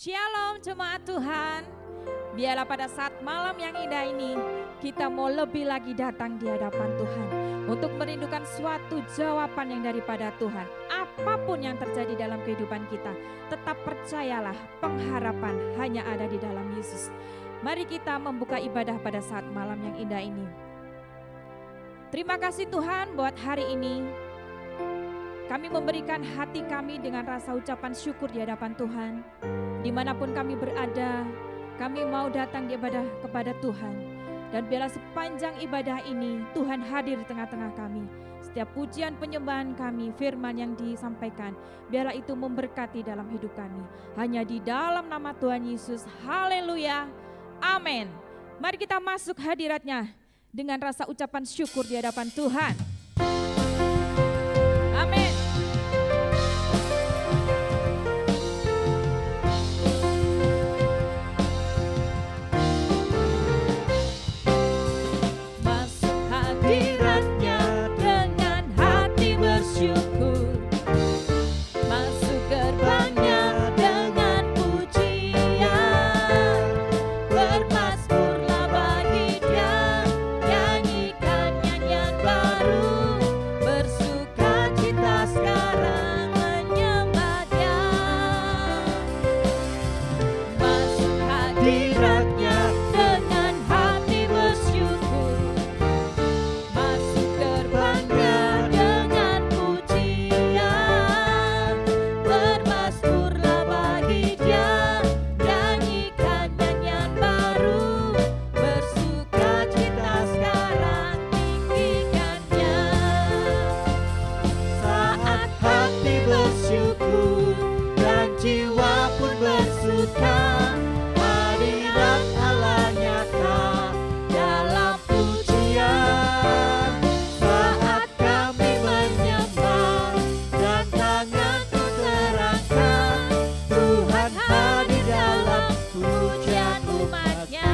Shalom jemaat Tuhan. Biarlah pada saat malam yang indah ini kita mau lebih lagi datang di hadapan Tuhan untuk merindukan suatu jawaban yang daripada Tuhan. Apapun yang terjadi dalam kehidupan kita, tetap percayalah pengharapan hanya ada di dalam Yesus. Mari kita membuka ibadah pada saat malam yang indah ini. Terima kasih Tuhan buat hari ini. Kami memberikan hati kami dengan rasa ucapan syukur di hadapan Tuhan. Dimanapun kami berada, kami mau datang di ibadah kepada Tuhan. Dan biarlah sepanjang ibadah ini Tuhan hadir di tengah-tengah kami. Setiap pujian penyembahan kami, firman yang disampaikan, biarlah itu memberkati dalam hidup kami. Hanya di dalam nama Tuhan Yesus, haleluya, amin. Mari kita masuk hadiratnya dengan rasa ucapan syukur di hadapan Tuhan. Amin. Masuk hadiratnya dengan hati bersyukur. Masuk gerbangnya dengan pujian. Bermazmurlah bagi Dia, nyanyikan nyanyian baru. Bersuka cita sekarang menyembah Dia. Masuk hadiratnya dengan hati bersyukur. Masuk gerbangnya dengan pujian. Bermazmurlah bagi Dia, nyanyikan nyanyian baru. Bersuka cita sekarang, tinggikan Dia. Saat hati bersyukur dan jiwa pun bersuka, hadirat Allah nyata dalam pujian. Saat kami menyembah dan tangan ku terangkat, Tuhan hadir dalam pujian umat-Nya.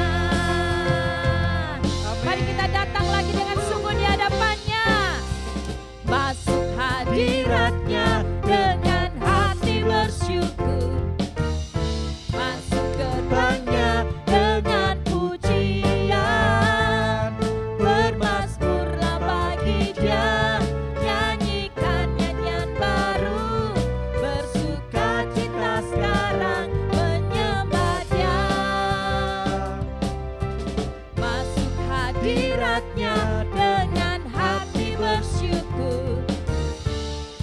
Mari kita datang lagi dengan sungguh di hadapan-Nya. Masuk hadirat-Nya dengan hati bersyukur. Masuk gerbangnya dengan pujian. Bermazmurlah bagi Dia, nyanyikan nyanyian baru. Bersuka cita sekarang menyembah Dia. Masuk hadirat-Nya dengan hati bersyukur.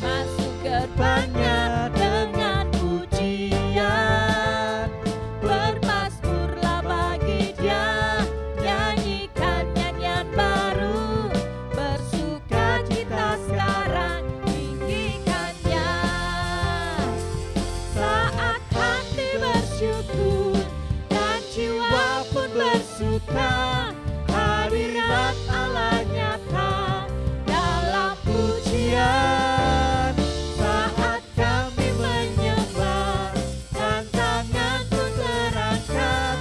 Masuk gerbangnya dengan pujian. Bermazmurlah bagi Dia, nyanyikan nyanyian baru. Bersuka cita sekarang, tinggikan Dia. Saat hati bersyukur dan jiwa pun bersuka, hadirat Allah nyata dalam pujian. Saat kami menyembah dan tangan ku terangkat,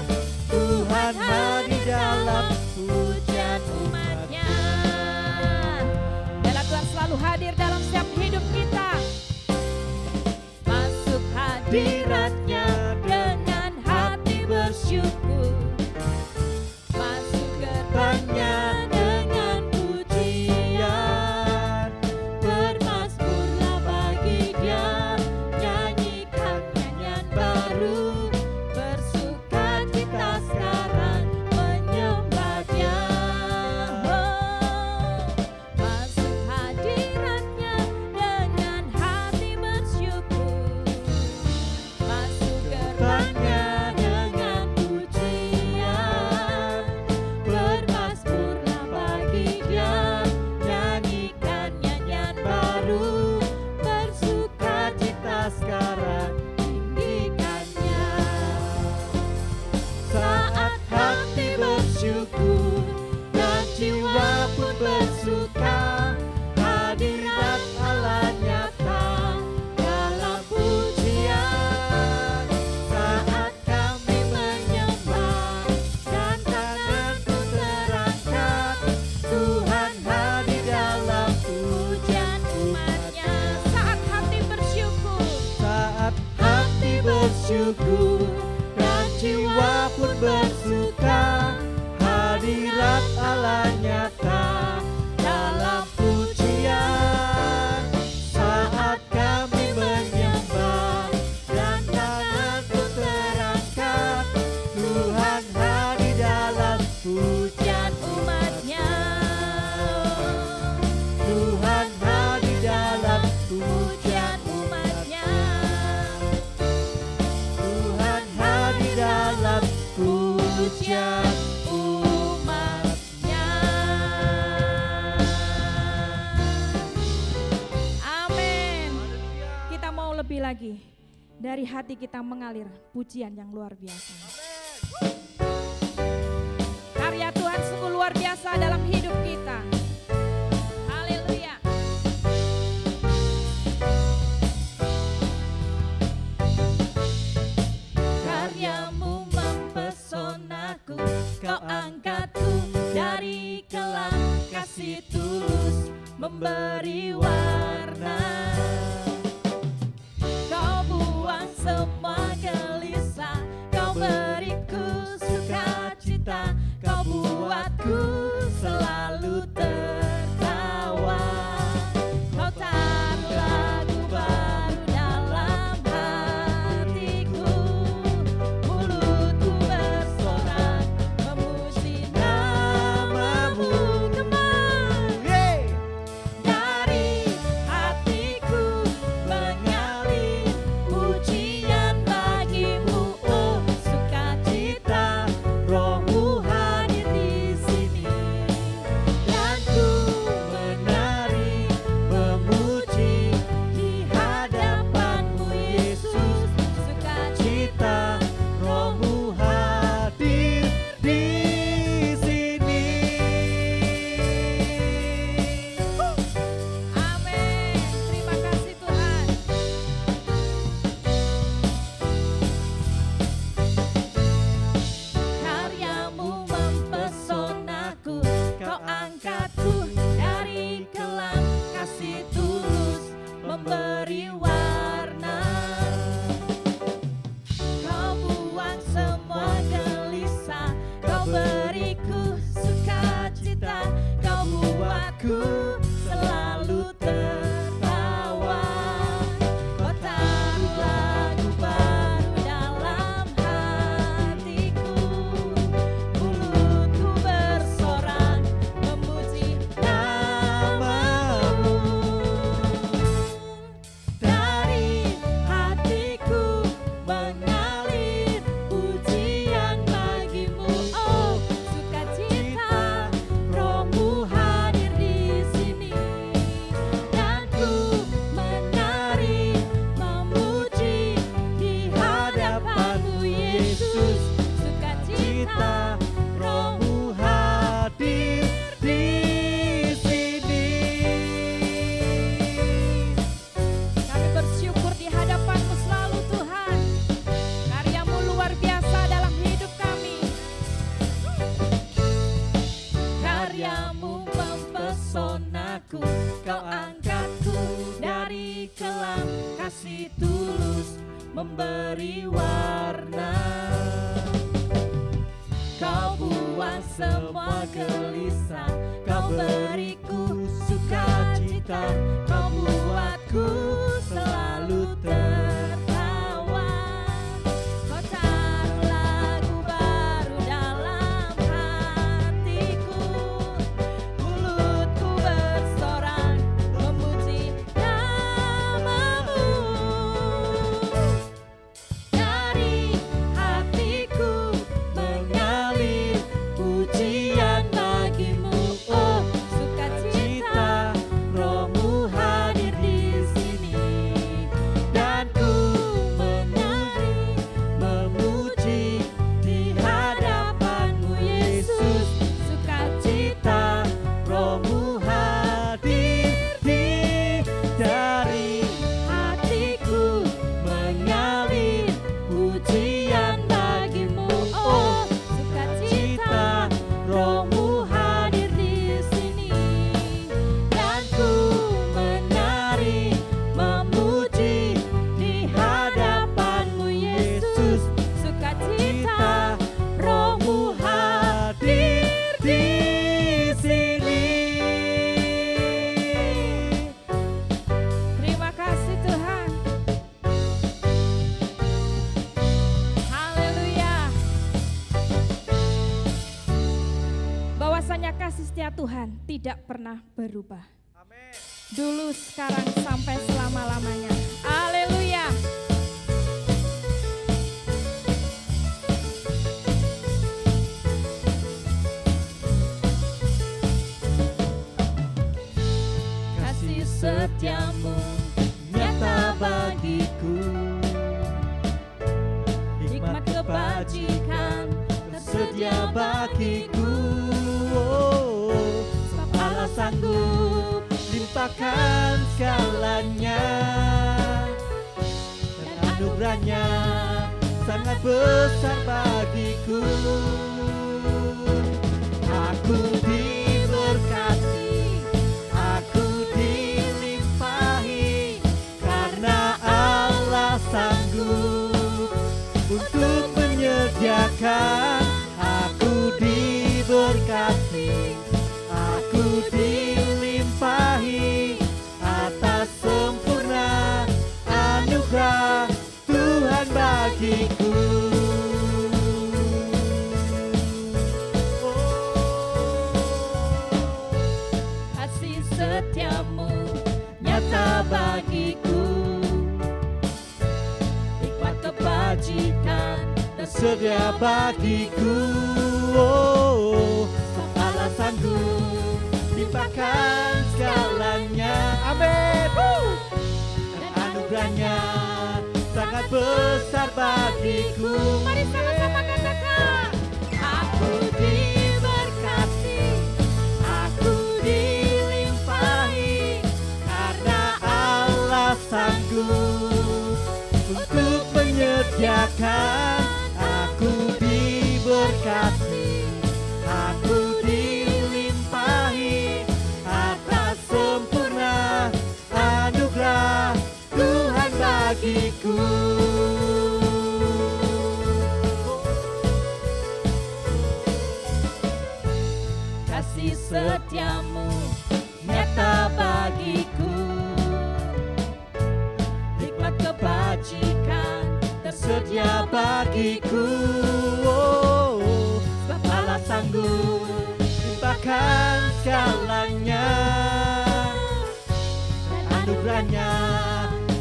Tuhan hadir dalam pujian umat-Nya. Biarlah Tuhan selalu hadir dalam setiap hidup kita. Masuk hadirat-Nya dengan hati bersyukur. Masuk gerbangnya dengan pujian. Bermazmurlah bagi Dia, nyanyikan nyanyian baru. Bersuka cita sekarang menyembah Dia. Masuk hadirat-Nya dengan hati bersyukur. bersyukur dan jiwa pun bersuka. Hadirat Allah nyata dalam pujian saat kami menyembah dan tangan pun terangkat. Tuhan hadir dalam pujian umatnya. Tuhan hadir dalam pujian umatnya. Tuhan hadir dalam pujian umatnya. Amin. Kita mau lebih lagi. Dari hati kita mengalir pujian yang luar biasa. Karya Tuhan sungguh luar biasa dalam hidup kita. Haleluya. Karyamu mempesonaku, kau angkatku dari kelam, kasih tulus memberi warna. Kau buang semua gelisah, kau beriku sukacita, kau buatku selalu tertawa. Kau taruh lagu baru dalam hatiku, mulutku bersorak memuji namamu. Dari hatiku mengalir pujian bagimu, oh sukacita, Rohmu hadir di sini. Dan ku menari memuji di hadapanmu Yesus, sukacita, Rohmu hadir di sini. Amin. Terima kasih Tuhan. Karyamu mempesonaku, kau angkatku dari kelam, kasih tulus memberi warna. Kau buang semua gelisah, kau beriku sukacita, kau buatku selalu tertawa. Kau taruh lagu baru dalam hatiku, mulutku bersorak memuji namamu. Dari hatiku mengalir pujian bagimu, oh sukacita, Rohmu hadir di sini. Dan ku menari memuji di hadapanmu Yesus, sukacita, Rohmu hadir di sini. Kami bersyukur di hadapan-Mu selalu Tuhan. Karya-Mu luar biasa dalam hidup kami. Karyamu mempesonaku, kau angkatku dari kelam, kasih tulus memberi warna. Kau buang semua gelisah, kau beriku sukacita, kau buatku selalu tertawa. Kau taruh lagu baru dalam hatiku, mulutku bersorak memuji namamu. Dari hatiku mengalir pujian bagimu, oh sukacita, Rohmu Tuhan tidak pernah berubah. Amin. Dulu, sekarang, sampai selama-lamanya. Haleluya. Kasih setiamu nyata bagiku, hikmat kebajikan tersedia bagiku. Sebab Allah sanggup limpahkan segalanya, dan anugerahnya sangat besar bagiku. Aku diberkati, aku dilimpahi, karena Allah sanggup untuk menyediakan. Aku diberkati, aku dilimpahi atas sempurna anugerah Tuhan bagiku. Kasih setiamu nyata bagiku, hikmat kebajikan tersedia bagiku. Sebab Allah sanggup limpahkan segalanya. Amin. Dan anugerahnya sangat besar bagiku. Mari sama-sama katakan. Aku diberkati, aku dilimpahi, karena Allah sanggup untuk menyediakan. Aku diberkati, aku dilimpahi atas sempurna anugerah Tuhan bagiku. Kasih setiamu nyata bagiku, hikmat kebajikan tersedia bagiku. Sebab Allah sanggup limpahkan segalanya, dan anugerahnya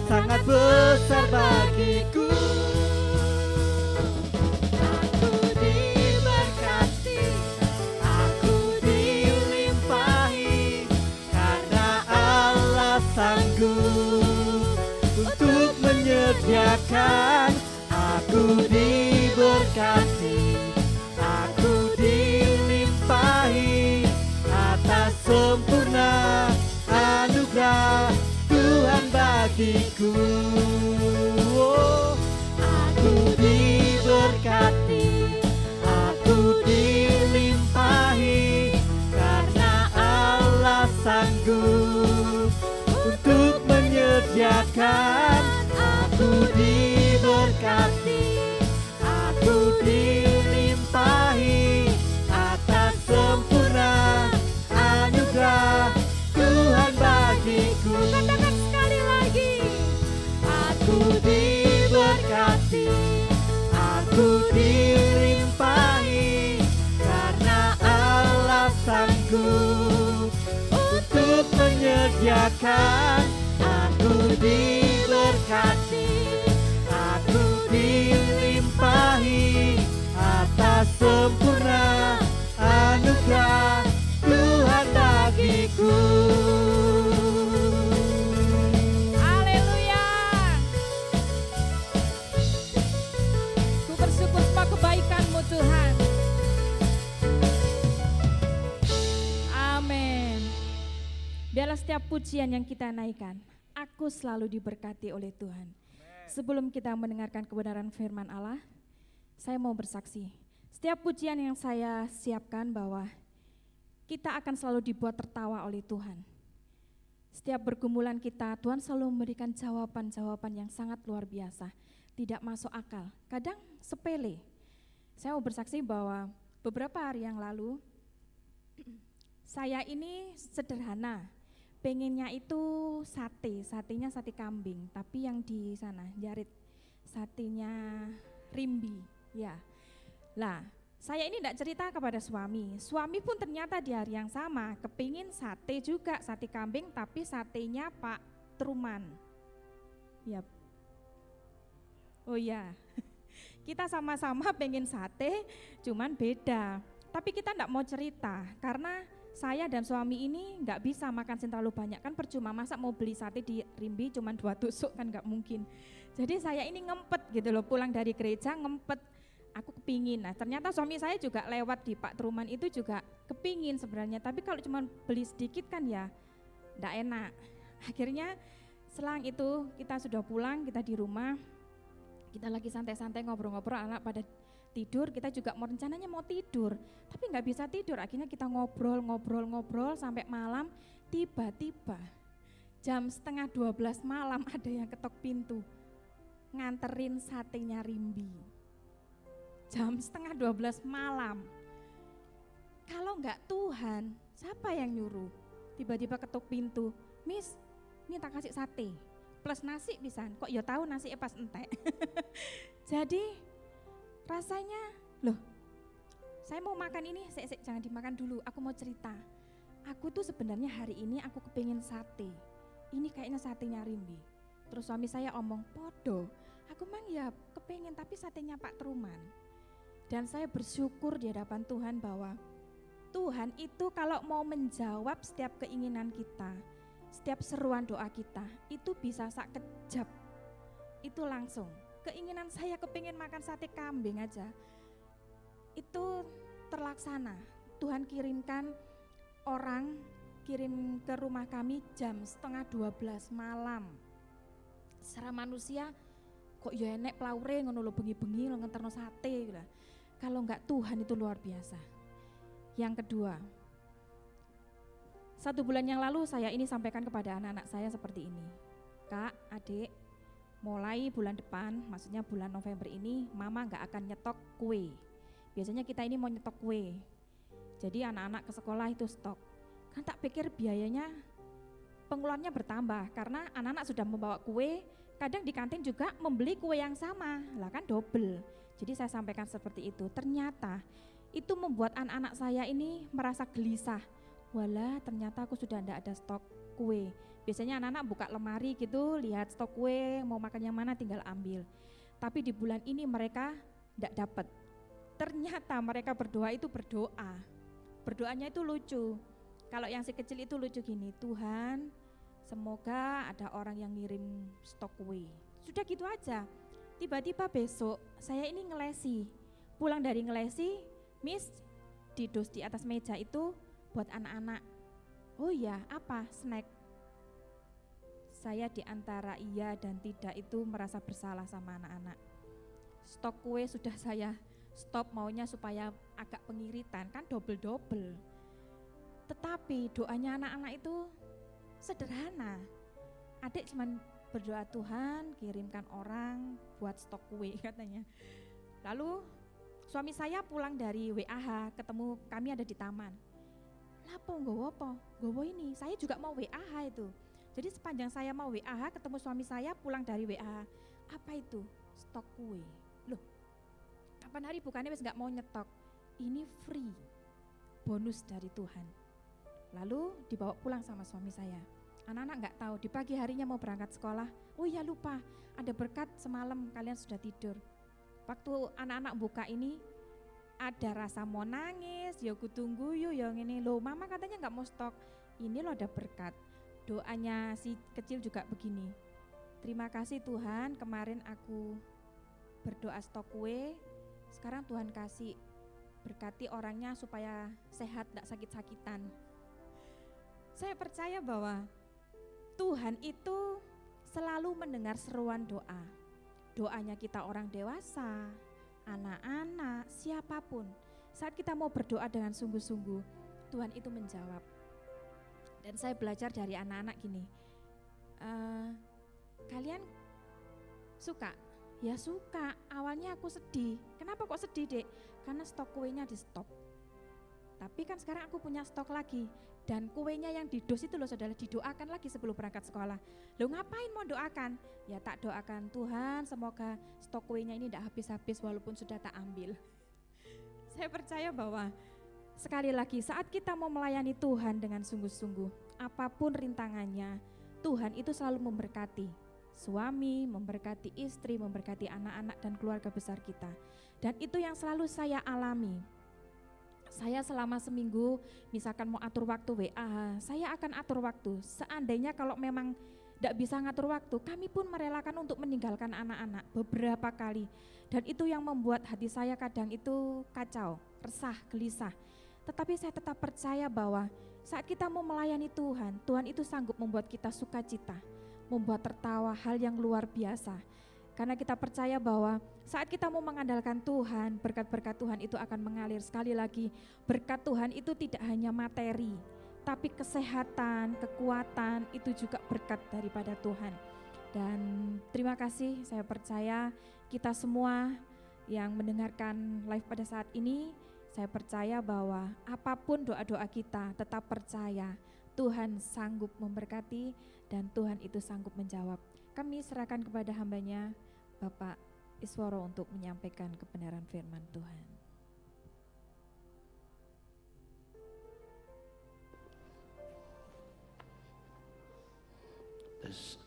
sangat besar bagiku. Aku diberkati, aku dilimpahi, karena Allah sanggup untuk menyediakan. Aku diberkati, aku dilimpahi atas sempurna anugerah Tuhan bagiku. Aku diberkati, aku dilimpahi, karena Allah sanggup untuk menyediakan. Aku diberkati, aku dilimpahi atas sempurna anugerah Tuhan bagiku. Katakan sekali lagi. Aku diberkati, aku dilimpahi, karena Allah sanggup untuk menyediakan. Aku diberkati, aku dilimpahi atas sempurna anugerah Tuhan bagiku. Haleluya. Ku bersyukur semua kebaikan-Mu Tuhan. Amin. Biarlah setiap pujian yang kita naikkan, aku selalu diberkati oleh Tuhan. Sebelum kita mendengarkan kebenaran firman Allah, saya mau bersaksi. Setiap pujian yang saya siapkan bahwa kita akan selalu dibuat tertawa oleh Tuhan. Setiap pergumulan kita, Tuhan selalu memberikan jawaban-jawaban yang sangat luar biasa. Tidak masuk akal, kadang sepele. Saya mau bersaksi bahwa beberapa hari yang lalu, saya ini sederhana. Pengennya itu satenya sate kambing, tapi yang di sana Jarit satenya rimbi, ya. Lah, Saya ini tidak cerita kepada suami. Suami pun ternyata di hari yang sama kepingin sate juga, sate kambing, tapi satenya Pak Truman. Yap. Oh iya, kita sama-sama pengen sate, cuman beda. Tapi kita tidak mau cerita, karena saya dan suami ini nggak bisa makan terlalu banyak, kan percuma, masa mau beli sate di Rimbi cuman 2 tusuk kan nggak mungkin. Jadi saya ini ngempet gitu loh, pulang dari gereja ngempet, aku kepingin. Nah ternyata suami saya juga lewat di Pak Truman itu juga kepingin sebenarnya, tapi kalau cuma beli sedikit kan ya nggak enak. Akhirnya selang itu kita sudah pulang, kita di rumah, kita lagi santai-santai ngobrol-ngobrol, anak pada tidur, kita juga mau rencananya mau tidur, tapi nggak bisa tidur. Akhirnya kita ngobrol sampai malam. Tiba-tiba jam setengah 12 malam ada yang ketok pintu, nganterin satenya Rimbi. Jam setengah 12 malam. Kalau nggak Tuhan, siapa yang nyuruh? Tiba-tiba ketuk pintu, Miss, ini tak kasih sate plus nasi bisa, kok ya tahu nasi pas entek. Jadi rasanya, loh saya mau makan ini, jangan dimakan dulu, aku mau cerita. Aku tuh sebenarnya hari ini aku kepingin sate, ini kayaknya satenya Rimbi. Terus suami saya omong, podo, aku mang ya kepingin tapi satenya Pak Truman. Dan saya bersyukur di hadapan Tuhan bahwa Tuhan itu kalau mau menjawab setiap keinginan kita, setiap seruan doa kita, itu bisa sekejap, itu langsung. Keinginan saya kepingin makan sate kambing aja, itu terlaksana. Tuhan kirimkan orang, kirim ke rumah kami jam setengah 12 malam. Secara manusia, kok ya enek plaure ngono lho, bengi-bengi lo ngenterno sate gitu. Kalau enggak Tuhan itu luar biasa. Yang kedua, 1 bulan yang lalu saya ini sampaikan kepada anak-anak saya seperti ini. Kak, adik, mulai bulan depan, maksudnya bulan November ini, mama gak akan nyetok kue. Biasanya kita ini mau nyetok kue. Jadi anak-anak ke sekolah itu stok. Kan tak pikir biayanya, pengeluarannya bertambah karena anak-anak sudah membawa kue, kadang di kantin juga membeli kue yang sama, lah kan double. Jadi saya sampaikan seperti itu. Ternyata itu membuat anak-anak saya ini merasa gelisah. Walah, ternyata aku sudah tidak ada stok kue. Biasanya anak-anak buka lemari gitu, lihat stok kue, mau makan yang mana tinggal ambil. Tapi di bulan ini mereka tidak dapat. Ternyata mereka berdoa itu berdoa. Berdoanya itu lucu. Kalau yang si kecil itu lucu gini, Tuhan, semoga ada orang yang ngirim stok kue. Sudah gitu aja. Tiba-tiba besok saya ini ngelesi. Pulang dari ngelesi, Miss, di dos di atas meja itu buat anak-anak. Oh iya, apa? Snack. Saya di antara iya dan tidak itu merasa bersalah sama anak-anak. Stok kue sudah saya stop, maunya supaya agak pengiritan, kan double-double. Tetapi doanya anak-anak itu sederhana. Adik cuman berdoa, Tuhan kirimkan orang buat stok kue katanya. Lalu suami saya pulang dari WAH, ketemu kami ada di taman. Lapo nggowo apa? Nggowo ini, saya juga mau WAH itu. Jadi sepanjang saya mau WAH ketemu suami saya pulang dari WAH. Apa itu? Stok kue. Loh, kapan hari bukannya wis gak mau nyetok. Ini free, bonus dari Tuhan. Lalu dibawa pulang sama suami saya. Anak-anak gak tahu, di pagi harinya mau berangkat sekolah. Oh iya lupa, ada berkat semalam kalian sudah tidur. Waktu anak-anak buka ini, ada rasa mau nangis, ya aku tunggu yuk yang ini. Loh mama katanya gak mau stok, ini loh ada berkat. Doanya si kecil juga begini, terima kasih Tuhan, kemarin aku berdoa stok kue, sekarang Tuhan kasih, berkati orangnya supaya sehat, gak sakit-sakitan. Saya percaya bahwa Tuhan itu selalu mendengar seruan doa. Doanya kita orang dewasa, anak-anak, siapapun. Saat kita mau berdoa dengan sungguh-sungguh, Tuhan itu menjawab. Dan saya belajar dari anak-anak gini, kalian suka? Ya suka, awalnya aku sedih. Kenapa kok sedih dek? Karena stok kuenya di stop. Tapi kan sekarang aku punya stok lagi. Dan kuenya yang di dos itu loh saudara, didoakan lagi sebelum berangkat sekolah. Loh ngapain mau doakan? Ya tak doakan, Tuhan semoga stok kuenya ini tidak habis-habis walaupun sudah tak ambil. Saya percaya bahwa sekali lagi saat kita mau melayani Tuhan dengan sungguh-sungguh, apapun rintangannya, Tuhan itu selalu memberkati suami, memberkati istri, memberkati anak-anak dan keluarga besar kita. Dan itu yang selalu saya alami. Saya selama seminggu misalkan mau atur waktu WA, saya akan atur waktu. Seandainya kalau memang tidak bisa ngatur waktu, kami pun merelakan untuk meninggalkan anak-anak beberapa kali. Dan itu yang membuat hati saya kadang itu kacau, resah, gelisah. Tetapi saya tetap percaya bahwa saat kita mau melayani Tuhan, Tuhan itu sanggup membuat kita sukacita, membuat tertawa, hal yang luar biasa. Karena kita percaya bahwa saat kita mau mengandalkan Tuhan, berkat-berkat Tuhan itu akan mengalir. Sekali lagi, berkat Tuhan itu tidak hanya materi, tapi kesehatan, kekuatan itu juga berkat daripada Tuhan. Dan terima kasih, saya percaya kita semua yang mendengarkan live pada saat ini, saya percaya bahwa apapun doa-doa kita, tetap percaya Tuhan sanggup memberkati dan Tuhan itu sanggup menjawab. Kami serahkan kepada hambanya Bapak Isworo untuk menyampaikan kebenaran firman Tuhan.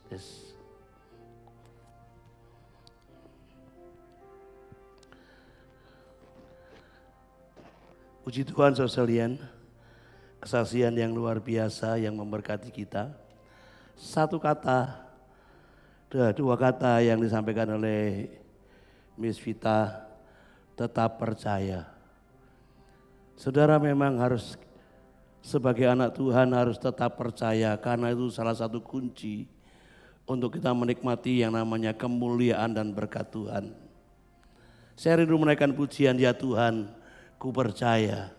Yes. Puji Tuhan saudara sekalian, kesaksian yang luar biasa yang memberkati kita. Satu kata, dua kata yang disampaikan oleh Miss Vita, tetap percaya. Saudara memang harus sebagai anak Tuhan harus tetap percaya, karena itu salah satu kunci untuk kita menikmati yang namanya kemuliaan dan berkat Tuhan. Saya rindu menaikkan pujian, ya Tuhan, ku percaya,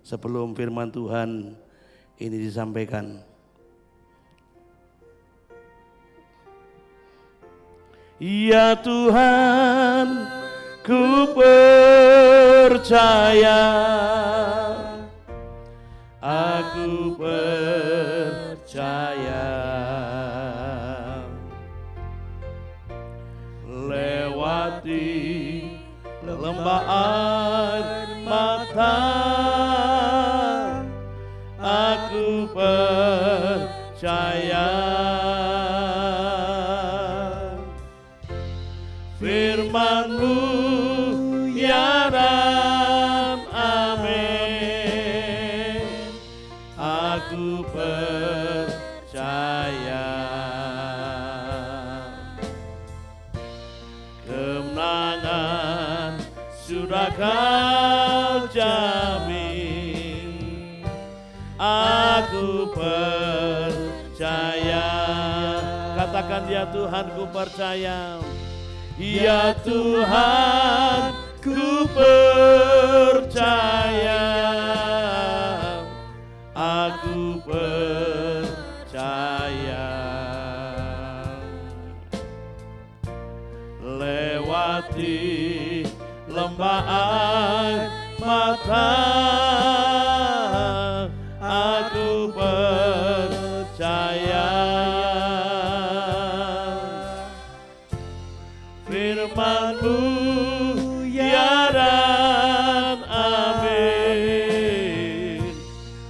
sebelum firman Tuhan ini disampaikan. Ya Tuhan, ku percaya, aku percaya, lewati lembah air mata, aku percaya, firman-Mu ya dan amin, aku percaya, kemenangan sudah Kau jamin, aku percaya. Katakan, ya Tuhan, ku percaya. Ya Tuhan, ku percaya, aku percaya, lewati lembah air mata, aku percaya, firman-Mu ya dan amin,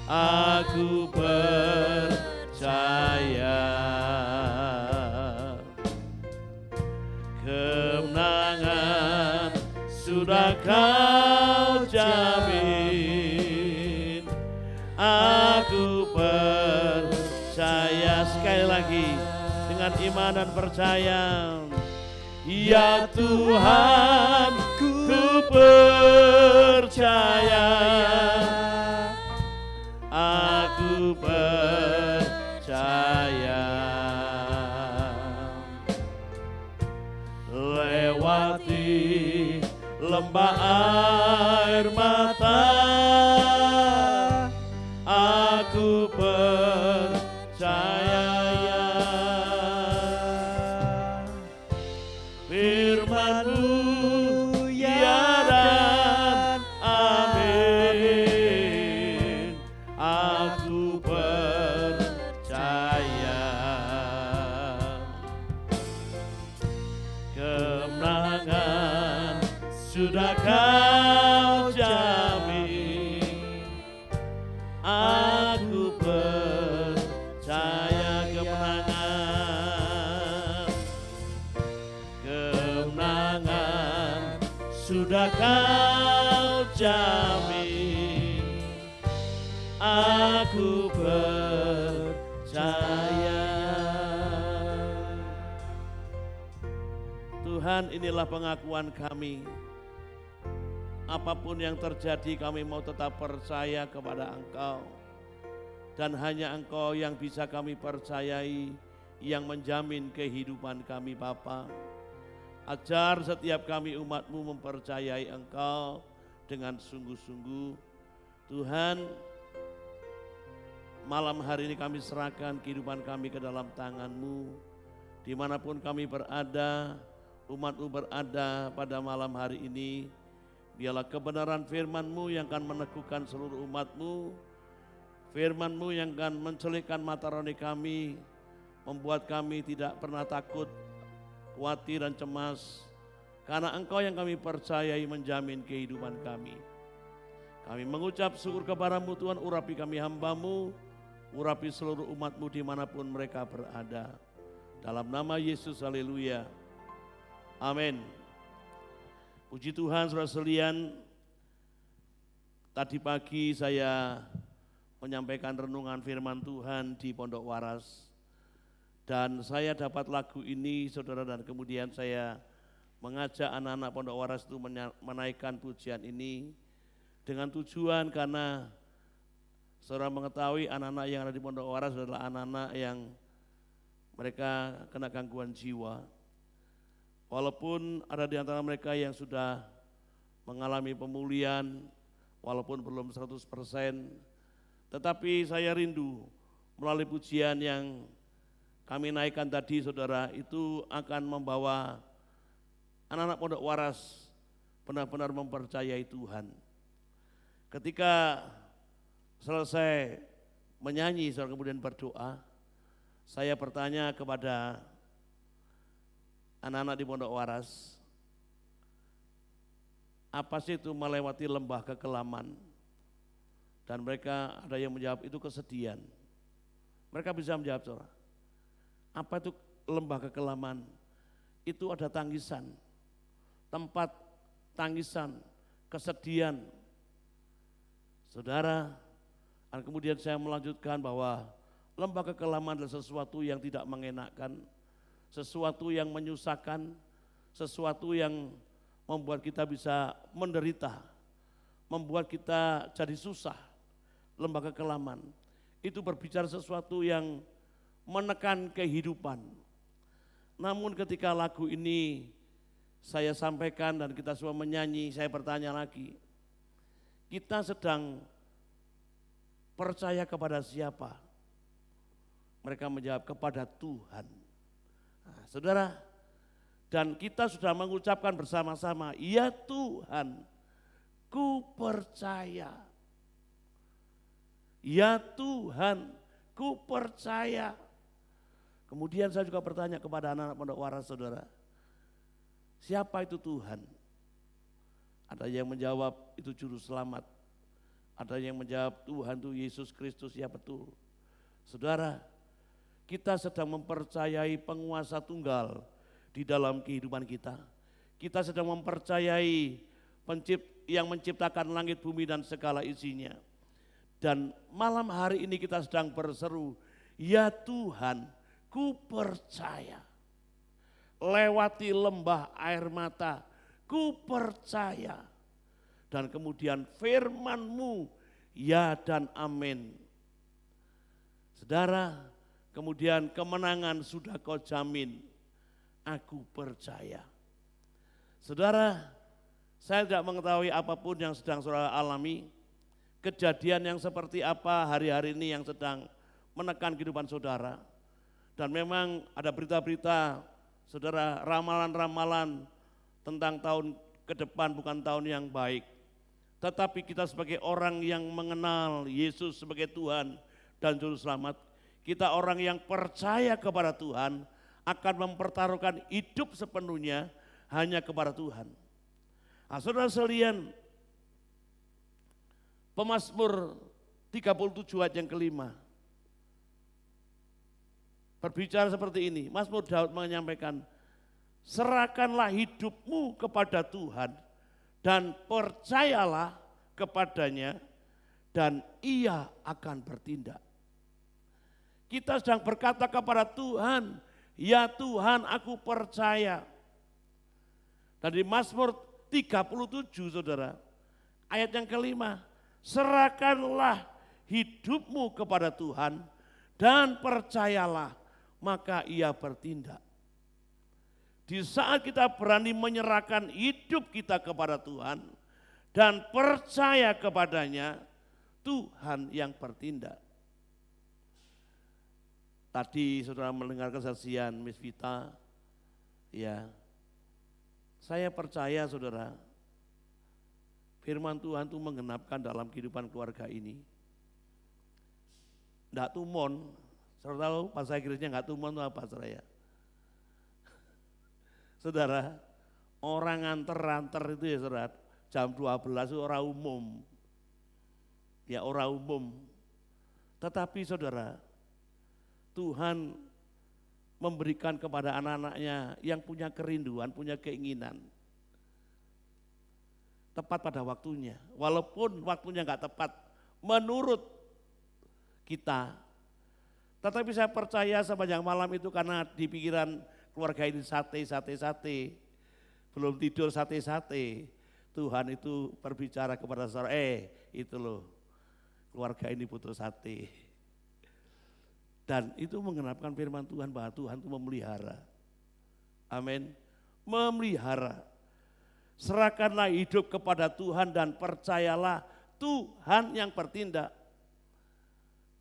aku percaya, kemenangan sudah Kau jamin, aku percaya. Sekali lagi dengan iman dan percaya. Ya Tuhan, ku percaya, aku percaya, lewati lembah air mata, aku percaya, firman-Mu ya dan amin, aku percaya, kemenangan sudah Kau jamin, sudah kau jamin, aku percaya. Tuhan, inilah pengakuan kami. Apapun yang terjadi, kami mau tetap percaya kepada Engkau. Dan hanya Engkau yang bisa kami percayai, yang menjamin kehidupan kami Bapa. Ajar setiap kami umat-Mu mempercayai Engkau dengan sungguh-sungguh. Tuhan, malam hari ini kami serahkan kehidupan kami ke dalam tangan-Mu. Dimanapun kami berada, umat-Mu berada pada malam hari ini, biarlah kebenaran firman-Mu yang akan meneguhkan seluruh umat-Mu, firman-Mu yang akan mencelikkan mata rohani kami, membuat kami tidak pernah takut, khawatir dan cemas, karena Engkau yang kami percayai menjamin kehidupan kami. Kami mengucap syukur kepada-Mu Tuhan, urapi kami hamba-Mu, urapi seluruh umat-Mu dimanapun mereka berada. Dalam nama Yesus, haleluya. Amin. Puji Tuhan, saudara sekalian, tadi pagi saya menyampaikan renungan firman Tuhan di Pondok Waras. Dan saya dapat lagu ini, saudara, dan kemudian saya mengajak anak-anak Pondok Waras itu menaikkan pujian ini dengan tujuan karena saudara mengetahui anak-anak yang ada di Pondok Waras adalah anak-anak yang mereka kena gangguan jiwa. Walaupun ada di antara mereka yang sudah mengalami pemulihan, walaupun belum 100%, tetapi saya rindu melalui pujian yang kami naikkan tadi, saudara, itu akan membawa anak-anak Pondok Waras benar-benar mempercayai Tuhan. Ketika selesai menyanyi, saudara, kemudian berdoa, saya bertanya kepada anak-anak di Pondok Waras, apa sih itu melewati lembah kekelaman? Dan mereka ada yang menjawab itu kesedihan. Mereka bisa menjawab, saudara. Apa itu lembah kekelaman? Itu ada tangisan, tempat tangisan, kesedihan. Saudara, dan kemudian saya melanjutkan bahwa lembah kekelaman adalah sesuatu yang tidak mengenakan, sesuatu yang menyusahkan, sesuatu yang membuat kita bisa menderita, membuat kita jadi susah. Lembah kekelaman itu berbicara sesuatu yang menekan kehidupan. Namun ketika lagu ini saya sampaikan dan kita semua menyanyi, saya bertanya lagi, kita sedang percaya kepada siapa? Mereka menjawab, kepada Tuhan. Nah, saudara, dan kita sudah mengucapkan bersama-sama, ya Tuhan, ku percaya. Ya Tuhan, ku percaya. Kemudian saya juga bertanya kepada anak-anak Pondok Waras, saudara, siapa itu Tuhan? Ada yang menjawab itu juru selamat. Ada yang menjawab Tuhan itu Yesus Kristus, ya betul. Saudara, kita sedang mempercayai penguasa tunggal di dalam kehidupan kita. Kita sedang mempercayai yang menciptakan langit, bumi dan segala isinya. Dan malam hari ini kita sedang berseru, ya Tuhan, ku percaya. Lewati lembah air mata, ku percaya. Dan kemudian firman-Mu, ya dan amin. Saudara, kemudian kemenangan sudah Kau jamin, aku percaya. Saudara, saya tidak mengetahui apapun yang sedang saudara alami, kejadian yang seperti apa hari-hari ini yang sedang menekan kehidupan saudara. Dan memang ada berita-berita, saudara, ramalan-ramalan tentang tahun ke depan bukan tahun yang baik. Tetapi kita sebagai orang yang mengenal Yesus sebagai Tuhan dan Juru Selamat, kita orang yang percaya kepada Tuhan akan mempertaruhkan hidup sepenuhnya hanya kepada Tuhan. Nah, saudara sekalian, Pemazmur 37 ayat yang kelima berbicara seperti ini. Mazmur Daud menyampaikan, serahkanlah hidupmu kepada Tuhan dan percayalah kepadanya dan ia akan bertindak. Kita sedang berkata kepada Tuhan, ya Tuhan aku percaya. Dan di Mazmur 37 saudara, ayat yang kelima, serahkanlah hidupmu kepada Tuhan dan percayalah maka ia bertindak. Di saat kita berani menyerahkan hidup kita kepada Tuhan dan percaya kepadanya, Tuhan yang bertindak. Tadi saudara mendengar kesaksian Miss Vita, ya, saya percaya saudara, firman Tuhan itu menggenapkan dalam kehidupan keluarga ini. Nggak tumon, saudara tahu bahasa Inggrisnya nggak tumon itu apa saudara? Saudara, orang nganter itu ya saudara, jam 12 itu orang umum. Ya orang umum. Tetapi saudara, Tuhan memberikan kepada anak-anaknya yang punya kerinduan, punya keinginan. Tepat pada waktunya. Walaupun waktunya enggak tepat menurut kita. Tetapi saya percaya sepanjang malam itu karena di pikiran keluarga ini sate. Belum tidur sate. Tuhan itu berbicara kepada saudara, itu loh keluarga ini butuh sate. Dan itu mengenapkan firman Tuhan bahwa Tuhan itu memelihara. Amin. Memelihara. Serahkanlah hidup kepada Tuhan dan percayalah Tuhan yang bertindak.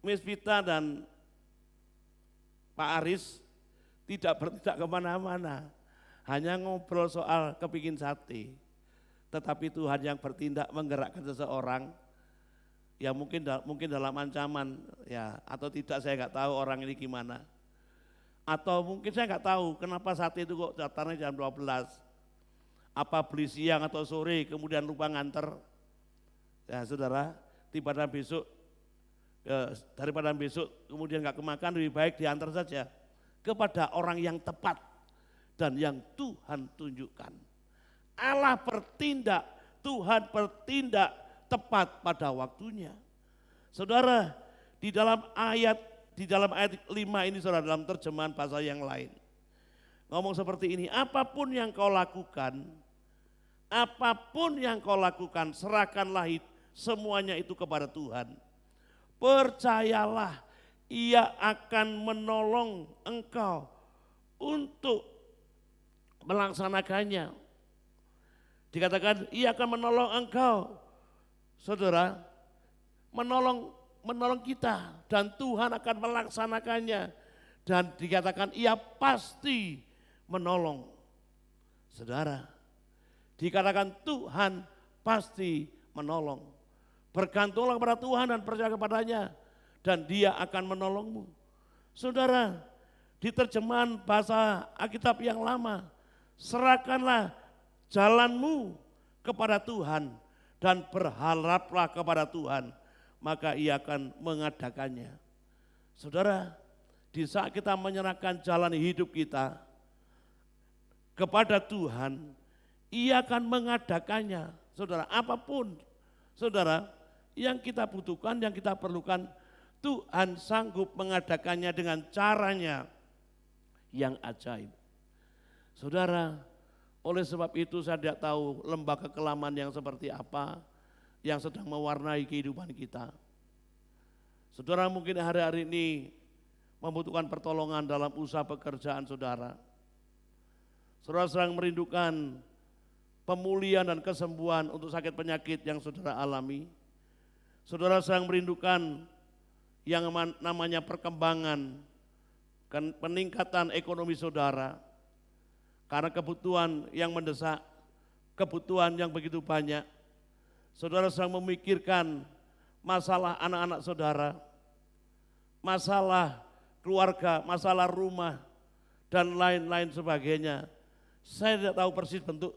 Miss Vita dan Pak Aris tidak bertindak kemana-mana, hanya ngobrol soal kepingin sate. Tetapi Tuhan yang bertindak menggerakkan seseorang, ya mungkin dalam ancaman, ya atau tidak saya nggak tahu orang ini gimana. Atau mungkin saya nggak tahu kenapa sate itu kok datangnya jam 12. Apa beli siang atau sore kemudian lupa nganter. Ya saudara, daripada besok kemudian nggak kemakan, lebih baik diantar saja kepada orang yang tepat dan yang Tuhan tunjukkan. Allah bertindak, Tuhan bertindak tepat pada waktunya. Saudara, di dalam ayat 5 ini saudara, dalam terjemahan bahasa yang lain, ngomong seperti ini, apapun yang kau lakukan, serahkanlah semuanya itu kepada Tuhan. Percayalah, Ia akan menolong engkau untuk melaksanakannya. Dikatakan Ia akan menolong engkau, saudara, menolong kita dan Tuhan akan melaksanakannya. Dan dikatakan Ia pasti menolong. Saudara, dikatakan Tuhan pasti menolong. Bergantunglah kepada Tuhan dan percaya kepadanya dan Dia akan menolongmu. Saudara, di terjemahan bahasa Alkitab yang lama, serahkanlah jalanmu kepada Tuhan dan berharaplah kepada Tuhan, maka Ia akan mengadakannya. Saudara, di saat kita menyerahkan jalan hidup kita kepada Tuhan, Ia akan mengadakannya. Saudara, apapun saudara yang kita butuhkan, yang kita perlukan, Tuhan sanggup mengadakannya dengan caranya yang ajaib. Saudara, oleh sebab itu saya tidak tahu lembaga kekelaman yang seperti apa yang sedang mewarnai kehidupan kita. Saudara mungkin hari-hari ini membutuhkan pertolongan dalam usaha pekerjaan saudara. Saudara sedang merindukan pemulihan dan kesembuhan untuk sakit penyakit yang saudara alami. Saudara sedang merindukan yang namanya perkembangan, peningkatan ekonomi saudara. Karena kebutuhan yang mendesak, kebutuhan yang begitu banyak. Saudara sedang memikirkan masalah anak-anak saudara, masalah keluarga, masalah rumah, dan lain-lain sebagainya. Saya tidak tahu persis bentuk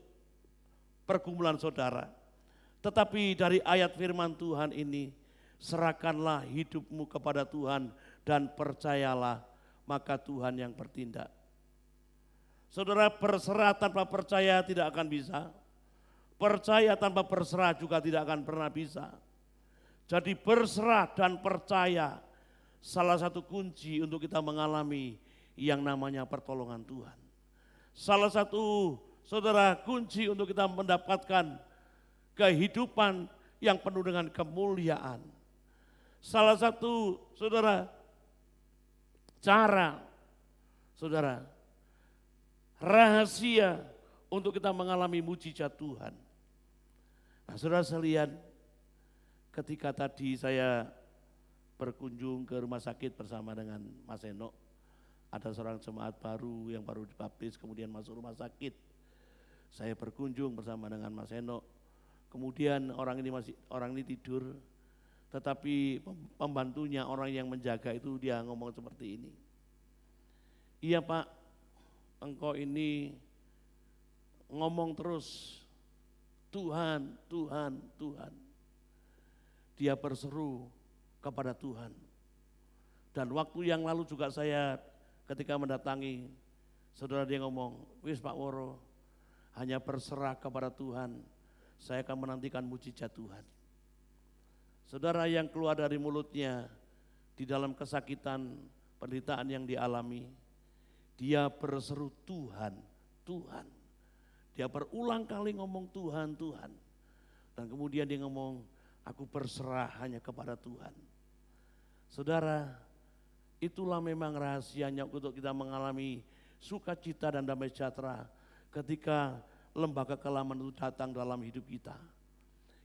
pergumulan saudara. Tetapi dari ayat firman Tuhan ini, serahkanlah hidupmu kepada Tuhan dan percayalah, maka Tuhan yang bertindak. Saudara, berserah tanpa percaya tidak akan bisa. Percaya tanpa berserah juga tidak akan pernah bisa. Jadi berserah dan percaya salah satu kunci untuk kita mengalami yang namanya pertolongan Tuhan. Salah satu saudara kunci untuk kita mendapatkan kehidupan yang penuh dengan kemuliaan. Salah satu saudara cara, saudara, rahasia untuk kita mengalami mujizat Tuhan. Nah, saudara sekalian, ketika tadi saya berkunjung ke rumah sakit bersama dengan Mas Eno, ada seorang jemaat baru yang baru dibaptis kemudian masuk rumah sakit. Saya berkunjung bersama dengan Mas Eno, kemudian orang ini tidur, tetapi pembantunya, orang yang menjaga itu dia ngomong seperti ini. Iya Pak, engkau ini ngomong terus, Tuhan, Tuhan, Tuhan. Dia berseru kepada Tuhan. Dan waktu yang lalu juga saya ketika mendatangi, saudara dia ngomong, wis Pak Woro, hanya berserah kepada Tuhan, saya akan menantikan mujizat Tuhan. Saudara yang keluar dari mulutnya, di dalam kesakitan, penderitaan yang dialami, dia berseru Tuhan, Tuhan. Dia berulang kali ngomong Tuhan, Tuhan. Dan kemudian dia ngomong, aku berserah hanya kepada Tuhan. Saudara, itulah memang rahasianya untuk kita mengalami sukacita dan damai sejahtera ketika lembaga kealaman itu datang dalam hidup kita.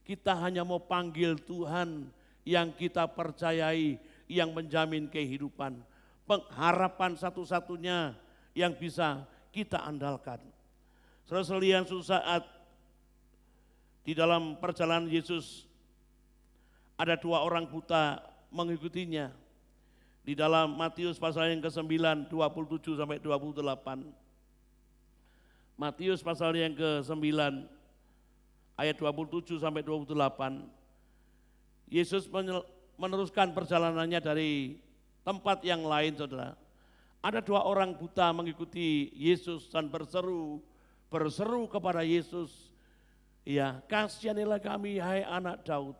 Kita hanya mau panggil Tuhan yang kita percayai, yang menjamin kehidupan. Pengharapan satu-satunya yang bisa kita andalkan. Saudara sekalian, suatu saat di dalam perjalanan Yesus ada 2 orang buta mengikutinya. Di dalam Matius pasal yang ke-9, 27 sampai 28. Matius pasal yang ke-9 ayat 27 sampai 28. Yesus meneruskan perjalanannya dari tempat yang lain, saudara. Ada 2 orang buta mengikuti Yesus dan berseru kepada Yesus, ya, kasihanilah kami hai anak Daud.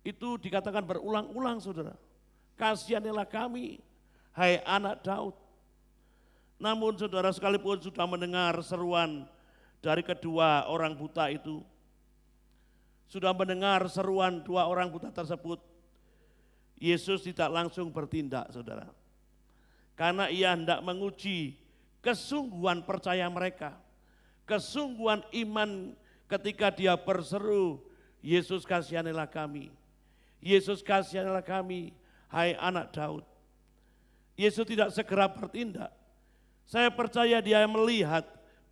Itu dikatakan berulang-ulang, saudara. Kasihanilah kami hai anak Daud. Namun saudara, sekalipun sudah mendengar seruan dari kedua orang buta itu, sudah mendengar seruan 2 orang buta tersebut, Yesus tidak langsung bertindak, saudara. Karena ia hendak menguji kesungguhan percaya mereka, kesungguhan iman ketika dia berseru, Yesus kasihanilah kami, Yesus kasihanilah kami, hai anak Daud. Yesus tidak segera bertindak. Saya percaya dia melihat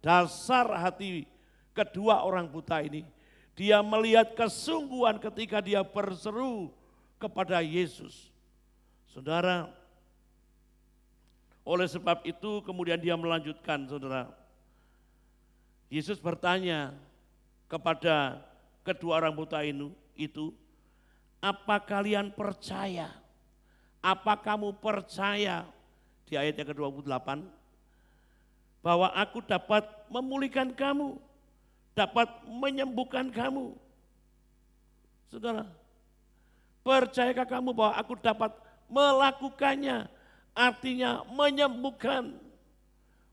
dasar hati kedua orang buta ini. Dia melihat kesungguhan ketika dia berseru kepada Yesus. Saudara, oleh sebab itu kemudian dia melanjutkan, saudara. Yesus bertanya kepada kedua orang buta itu, apa kalian percaya? Apa kamu percaya? Di ayat yang ke-28, bahwa aku dapat memulihkan kamu, dapat menyembuhkan kamu. Saudara, percayakah kamu bahwa aku dapat melakukannya? Artinya menyembuhkan.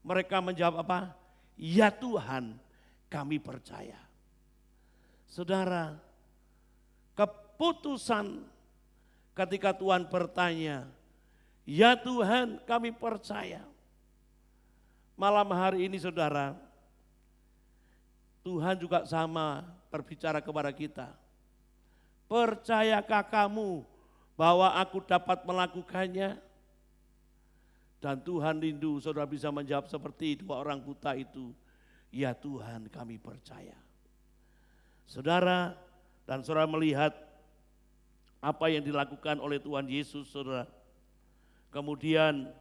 Mereka menjawab apa? Ya Tuhan, kami percaya. Saudara, keputusan ketika Tuhan bertanya, ya Tuhan kami percaya. Malam hari ini saudara, Tuhan juga sama berbicara kepada kita. Percayakah kamu bahwa aku dapat melakukannya? Dan Tuhan rindu saudara bisa menjawab seperti 2 orang buta itu. Ya Tuhan kami percaya. Saudara dan saudara melihat apa yang dilakukan oleh Tuhan Yesus, saudara. Kemudian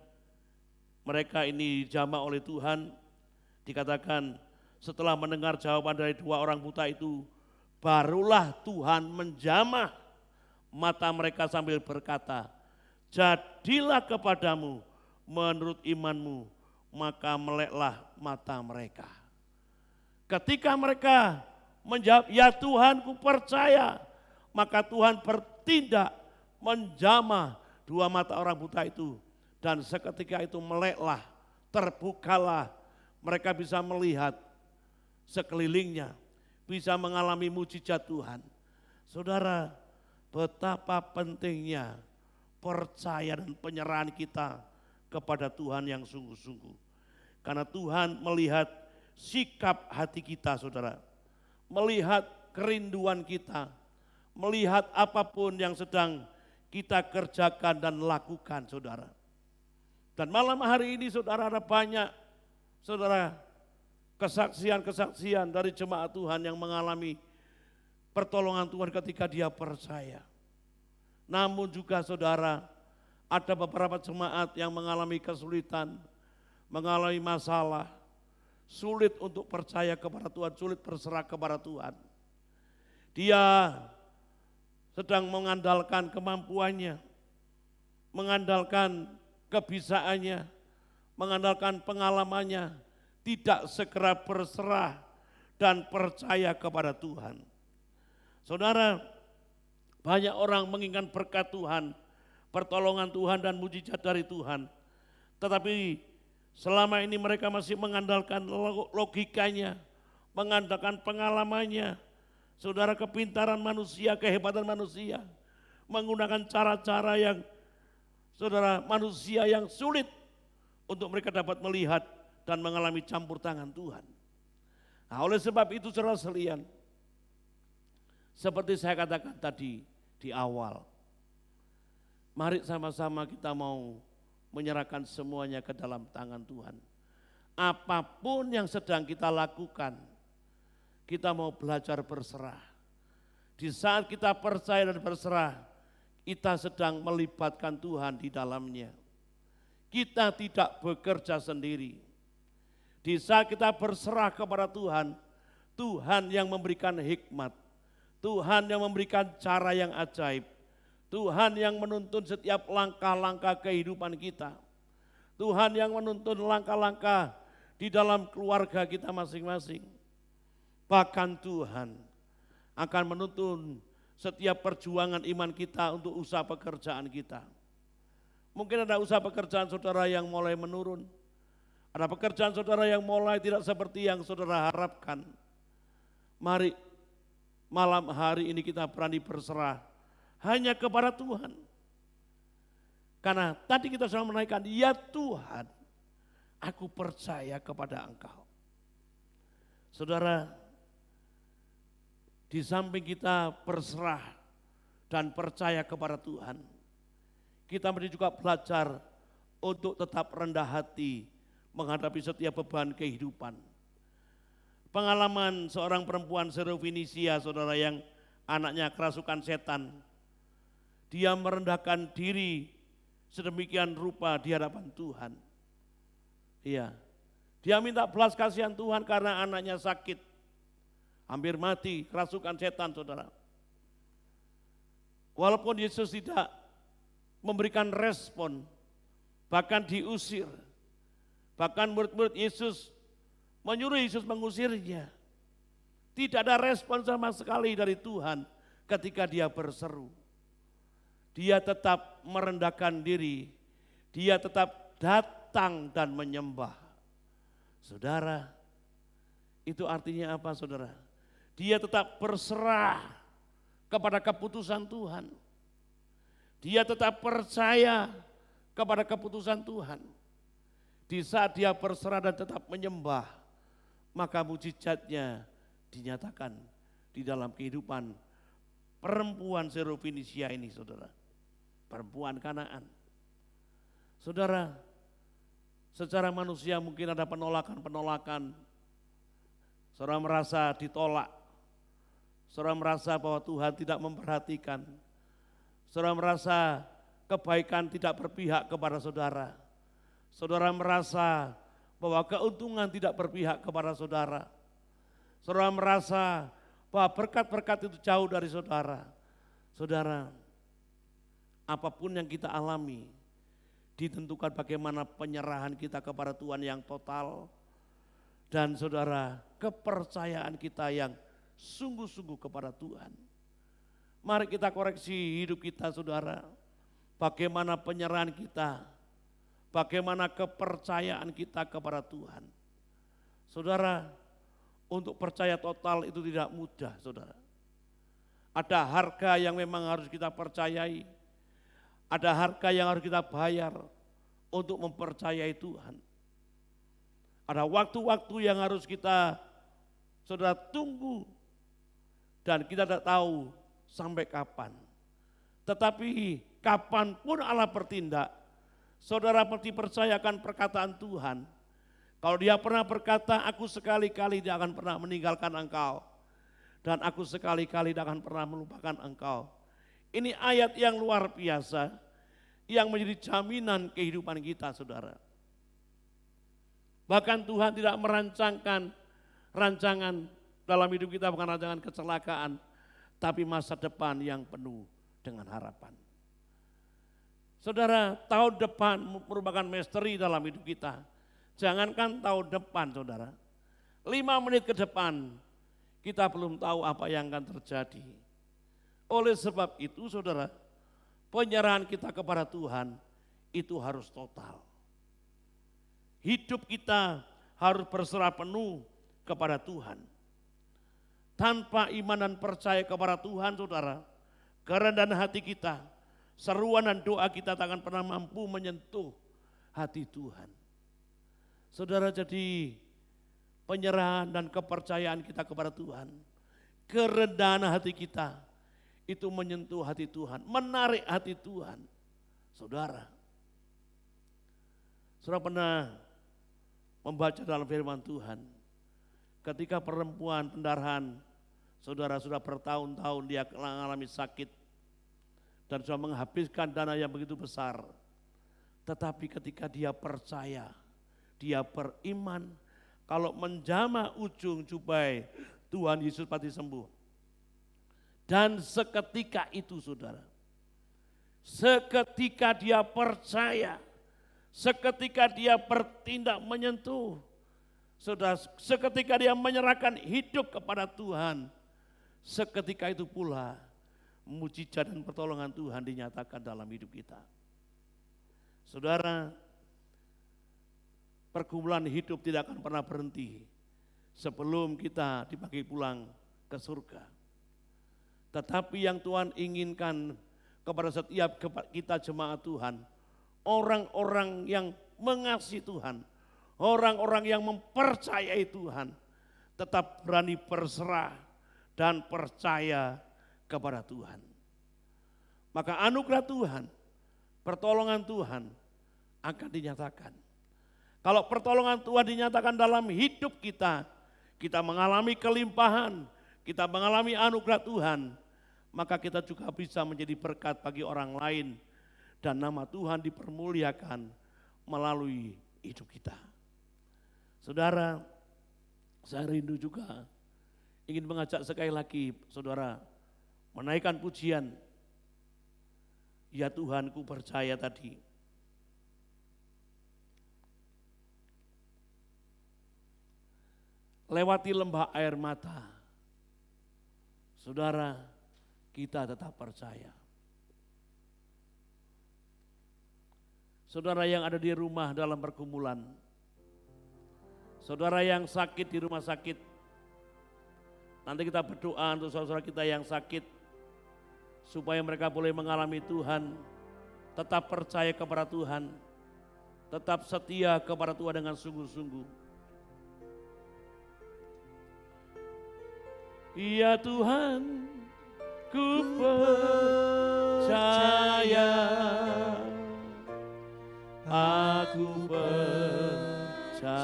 mereka ini dijamah oleh Tuhan. Dikatakan setelah mendengar jawaban dari 2 orang buta itu, barulah Tuhan menjamah mata mereka sambil berkata, jadilah kepadamu menurut imanmu, maka meleklah mata mereka. Ketika mereka menjawab, ya Tuhan ku percaya. Maka Tuhan bertindak menjamah dua mata orang buta itu. Dan seketika itu meleklah, terbukalah. Mereka bisa melihat sekelilingnya, bisa mengalami mujizat Tuhan. Saudara, betapa pentingnya percaya dan penyerahan kita kepada Tuhan yang sungguh-sungguh. Karena Tuhan melihat sikap hati kita, saudara. Melihat kerinduan kita. Melihat apapun yang sedang kita kerjakan dan lakukan, saudara. Dan malam hari ini saudara, ada banyak saudara kesaksian-kesaksian dari jemaat Tuhan yang mengalami pertolongan Tuhan ketika dia percaya. Namun juga saudara, ada beberapa jemaat yang mengalami kesulitan, mengalami masalah, sulit untuk percaya kepada Tuhan, sulit berserah kepada Tuhan. Dia sedang mengandalkan kemampuannya, mengandalkan kebisaannya, mengandalkan pengalamannya, tidak segera berserah dan percaya kepada Tuhan. Saudara, banyak orang menginginkan berkat Tuhan, pertolongan Tuhan dan mujizat dari Tuhan. Tetapi selama ini mereka masih mengandalkan logikanya, mengandalkan pengalamannya, saudara, kepintaran manusia, kehebatan manusia, menggunakan cara-cara yang saudara manusia yang sulit untuk mereka dapat melihat dan mengalami campur tangan Tuhan. Nah, oleh sebab itu saudara sekalian, seperti saya katakan tadi di awal, mari sama-sama kita mau menyerahkan semuanya ke dalam tangan Tuhan. Apapun yang sedang kita lakukan, kita mau belajar berserah. Di saat kita percaya dan berserah, kita sedang melibatkan Tuhan di dalamnya. Kita tidak bekerja sendiri. Di saat kita berserah kepada Tuhan, Tuhan yang memberikan hikmat, Tuhan yang memberikan cara yang ajaib, Tuhan yang menuntun setiap langkah-langkah kehidupan kita, Tuhan yang menuntun langkah-langkah di dalam keluarga kita masing-masing. Bahkan Tuhan akan menuntun setiap perjuangan iman kita untuk usaha pekerjaan kita. Mungkin ada usaha pekerjaan saudara yang mulai menurun. Ada pekerjaan saudara yang mulai tidak seperti yang saudara harapkan. Mari malam hari ini kita berani berserah hanya kepada Tuhan. Karena tadi kita sudah menaikkan, ya Tuhan, aku percaya kepada Engkau. Saudara, di samping kita berserah dan percaya kepada Tuhan, kita mesti juga belajar untuk tetap rendah hati menghadapi setiap beban kehidupan. Pengalaman seorang perempuan Serofenisia, saudara, yang anaknya kerasukan setan. Dia merendahkan diri sedemikian rupa di hadapan Tuhan. Iya, dia minta belas kasihan Tuhan karena anaknya sakit. Hampir mati, kerasukan setan, saudara. Walaupun Yesus tidak memberikan respon, bahkan diusir. Bahkan murid-murid Yesus menyuruh Yesus mengusirnya. Tidak ada respon sama sekali dari Tuhan ketika dia berseru. Dia tetap merendahkan diri, dia tetap datang dan menyembah. Saudara, itu artinya apa, saudara? Dia tetap berserah kepada keputusan Tuhan. Dia tetap percaya kepada keputusan Tuhan. Di saat dia berserah dan tetap menyembah, maka mujizatnya dinyatakan di dalam kehidupan perempuan Serofenisia ini, saudara. Perempuan Kanaan. Saudara, secara manusia mungkin ada penolakan-penolakan. Saudara merasa ditolak. Saudara merasa bahwa Tuhan tidak memperhatikan. Saudara merasa kebaikan tidak berpihak kepada saudara. Saudara merasa bahwa keuntungan tidak berpihak kepada saudara. Saudara merasa bahwa berkat-berkat itu jauh dari saudara. Saudara, apapun yang kita alami, ditentukan bagaimana penyerahan kita kepada Tuhan yang total. Dan saudara, kepercayaan kita yang sungguh-sungguh kepada Tuhan. Mari kita koreksi hidup kita saudara. Bagaimana penyerahan kita, bagaimana kepercayaan kita kepada Tuhan. Saudara, untuk percaya total itu tidak mudah saudara. Ada harga yang memang harus kita percayai, ada harga yang harus kita bayar untuk mempercayai Tuhan. Ada waktu-waktu yang harus kita saudara tunggu dan kita tidak tahu sampai kapan. Tetapi kapanpun Allah bertindak, saudara pasti percayakan perkataan Tuhan. Kalau dia pernah berkata, aku sekali-kali tidak akan pernah meninggalkan engkau. Dan aku sekali-kali tidak akan pernah melupakan engkau. Ini ayat yang luar biasa, yang menjadi jaminan kehidupan kita saudara. Bahkan Tuhan tidak merancangkan rancangan dalam hidup kita, bukan rancangan kecelakaan, tapi masa depan yang penuh dengan harapan. Saudara, tahun depan merupakan misteri dalam hidup kita. Jangankan tahun depan saudara, 5 menit ke depan kita belum tahu apa yang akan terjadi. Oleh sebab itu saudara, penyerahan kita kepada Tuhan itu harus total. Hidup kita harus berserah penuh kepada Tuhan. Tanpa iman dan percaya kepada Tuhan saudara, kerendahan hati kita, seruan dan doa kita tak akan pernah mampu menyentuh hati Tuhan. Saudara, jadi penyerahan dan kepercayaan kita kepada Tuhan, kerendahan hati kita itu menyentuh hati Tuhan, menarik hati Tuhan. Saudara pernah membaca dalam firman Tuhan, ketika perempuan pendarahan, saudara sudah bertahun-tahun dia mengalami sakit dan sudah menghabiskan dana yang begitu besar. Tetapi ketika dia percaya, dia beriman, kalau menjamah ujung jubai Tuhan Yesus pasti sembuh. Dan seketika itu saudara, seketika dia percaya, seketika dia bertindak menyentuh, saudara, seketika dia menyerahkan hidup kepada Tuhan, seketika itu pula mujizat dan pertolongan Tuhan dinyatakan dalam hidup kita. Saudara, pergumulan hidup tidak akan pernah berhenti sebelum kita dipanggil pulang ke surga. Tetapi yang Tuhan inginkan kepada setiap kita jemaat Tuhan, orang-orang yang mengasihi Tuhan, orang-orang yang mempercayai Tuhan, tetap berani berserah dan percaya kepada Tuhan. Maka anugerah Tuhan, pertolongan Tuhan akan dinyatakan. Kalau pertolongan Tuhan dinyatakan dalam hidup kita, kita mengalami kelimpahan, kita mengalami anugerah Tuhan, maka kita juga bisa menjadi berkat bagi orang lain dan nama Tuhan dipermuliakan melalui hidup kita. Saudara, saya rindu juga ingin mengajak sekali lagi saudara menaikkan pujian. Ya Tuhan, ku percaya tadi. Lewati lembah air mata, saudara, kita tetap percaya. Saudara yang ada di rumah dalam pergumulan, saudara yang sakit di rumah sakit, nanti kita berdoa untuk saudara kita yang sakit, supaya mereka boleh mengalami Tuhan, tetap percaya kepada Tuhan, tetap setia kepada Tuhan dengan sungguh-sungguh. Ya Tuhan, ku percaya, aku percaya,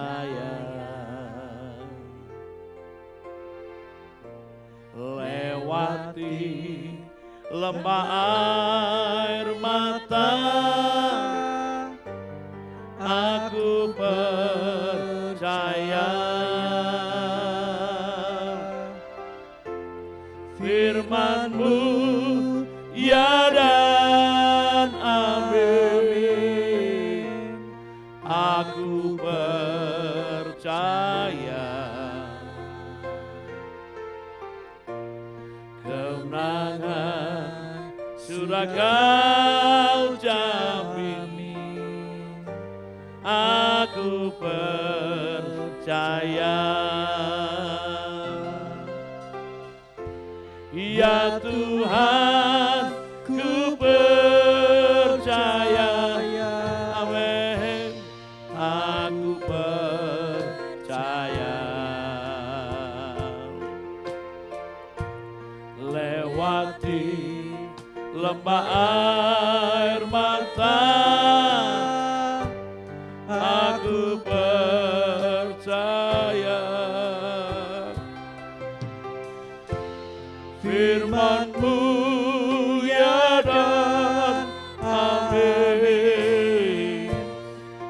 lewati lembah air mata, aku percaya. Firman-Mu ya dan amin, aku percaya. sudah kau jamin. Aku percaya, ya Tuhan, ku percaya. Amin. Aku percaya. Lewati lembah air mata, aku percaya. Firman-Mu ya dan amin.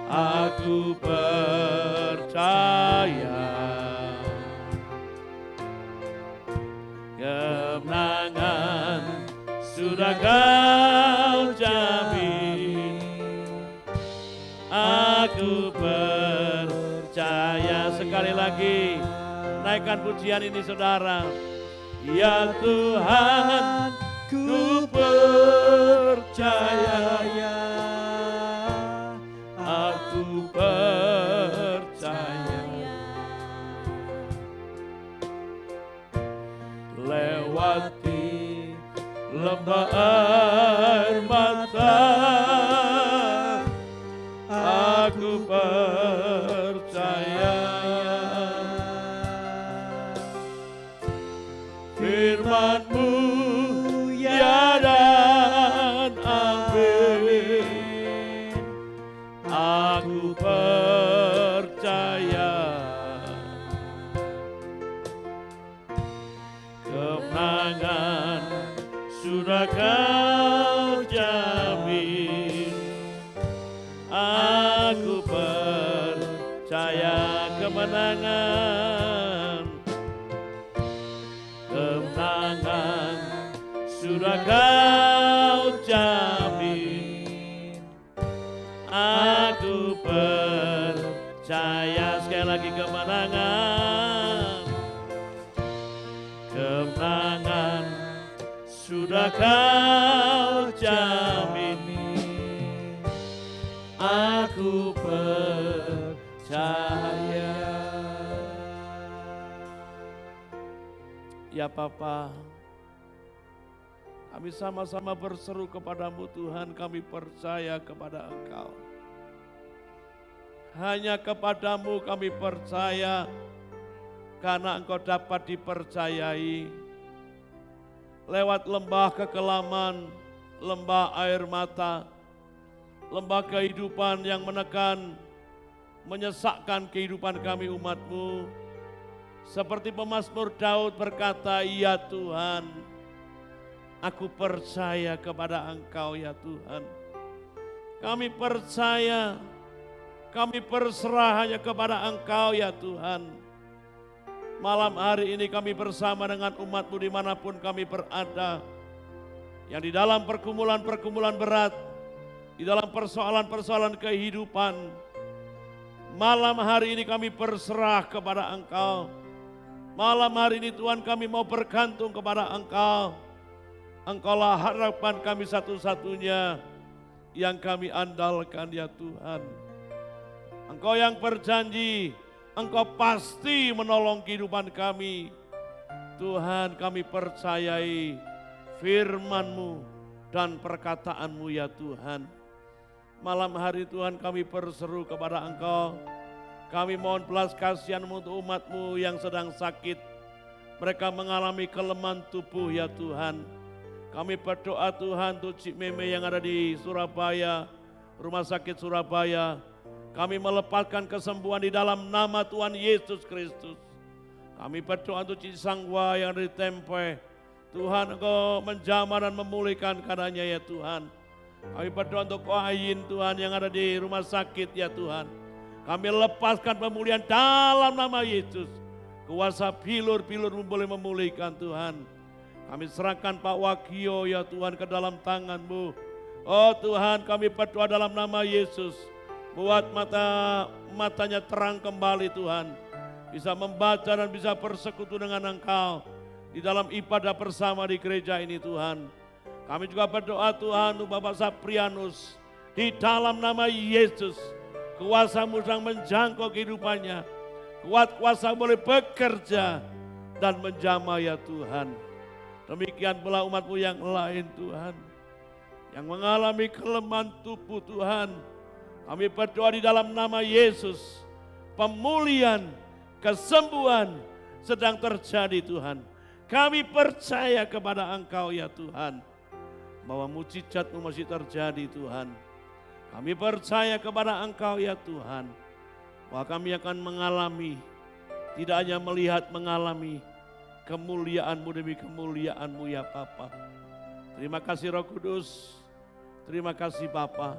Aku percaya. Kemenangan sudah kau jamin. Aku percaya. Sekali lagi, naikkan pujian ini saudara. Ya Tuhan, ku percaya. Aku percaya. Lewati lembah air mata, aku percaya. Firman-Mu ya dan amin. Aku percaya. Kemenangan sudah kau jamin. Aku percaya kemenangan. Kemenangan sudah kau jamin. Aku percaya. Sekali lagi, kemenangan. Kemenangan sudah kau jamin. Aku percaya. Ya Bapa, kami sama-sama berseru kepadamu Tuhan, kami percaya kepada Engkau. Hanya kepadamu kami percaya, karena Engkau dapat dipercayai. Lewat lembah kekelaman, lembah air mata, lembah kehidupan yang menekan, menyesakkan kehidupan kami umat-Mu. Seperti pemazmur Daud berkata, ya Tuhan, aku percaya kepada Engkau ya Tuhan. Kami percaya, kami berserah hanya kepada Engkau ya Tuhan. Malam hari ini kami bersama dengan umat-Mu dimanapun kami berada. Yang di dalam pergumulan-pergumulan berat, di dalam persoalan-persoalan kehidupan. Malam hari ini kami berserah kepada Engkau. Malam hari ini Tuhan kami mau bergantung kepada Engkau. Engkaulah harapan kami satu-satunya yang kami andalkan ya Tuhan. Engkau yang berjanji, Engkau pasti menolong kehidupan kami. Tuhan, kami percayai firman-Mu dan perkataan-Mu ya Tuhan. Malam hari Tuhan kami berseru kepada Engkau. Kami mohon belas kasihan-Mu untuk umat-Mu yang sedang sakit. Mereka mengalami kelemahan tubuh ya Tuhan. Kami berdoa Tuhan untuk Cik Meme yang ada di Surabaya, Rumah Sakit Surabaya. Kami melepaskan kesembuhan di dalam nama Tuhan Yesus Kristus. Kami berdoa untuk Cik Sangwa yang ada di Tempe. Tuhan, Engkau menjamah dan memulihkan keadaannya ya Tuhan. Kami berdoa untuk Ko Ayin Tuhan yang ada di rumah sakit ya Tuhan. Kami lepaskan pemulihan dalam nama Yesus. Kuasa pilur-pilur boleh memulihkan Tuhan. Kami serahkan Pak Wakio ya Tuhan ke dalam tangan-Mu. Oh Tuhan, kami berdoa dalam nama Yesus. Buat matanya terang kembali Tuhan. Bisa membaca dan bisa bersekutu dengan Engkau. Di dalam ibadah bersama di gereja ini Tuhan. Kami juga berdoa Tuhan untuk Bapak Saprianus. Di dalam nama Yesus, kuasa-Mu sedang menjangkau kehidupannya. Kuasa boleh bekerja dan menjamah ya Tuhan. Demikian pula umat-Mu yang lain Tuhan, yang mengalami kelemahan tubuh Tuhan. Kami berdoa di dalam nama Yesus, pemulihan, kesembuhan sedang terjadi Tuhan. Kami percaya kepada Engkau ya Tuhan, bahwa mujizat-Mu masih terjadi Tuhan. Kami percaya kepada Engkau ya Tuhan, bahwa kami akan mengalami, tidak hanya melihat, mengalami kemuliaan-Mu demi kemuliaan-Mu ya Bapa. Terima kasih Roh Kudus, terima kasih Bapa.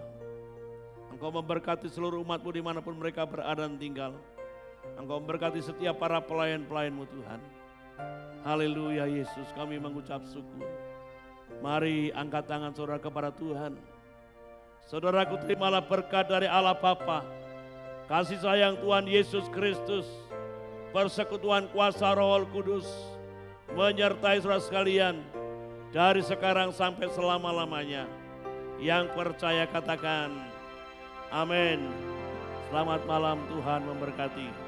Engkau memberkati seluruh umat-Mu dimanapun mereka berada dan tinggal. Engkau memberkati setiap para pelayan-pelayan-Mu Tuhan. Haleluya Yesus, kami mengucap syukur. Mari angkat tangan saudara kepada Tuhan. Saudaraku, terimalah berkat dari Allah Bapa, kasih sayang Tuhan Yesus Kristus, persekutuan kuasa Roh Kudus menyertai saudara sekalian dari sekarang sampai selama-lamanya. Yang percaya katakan amin. Selamat malam, Tuhan memberkati.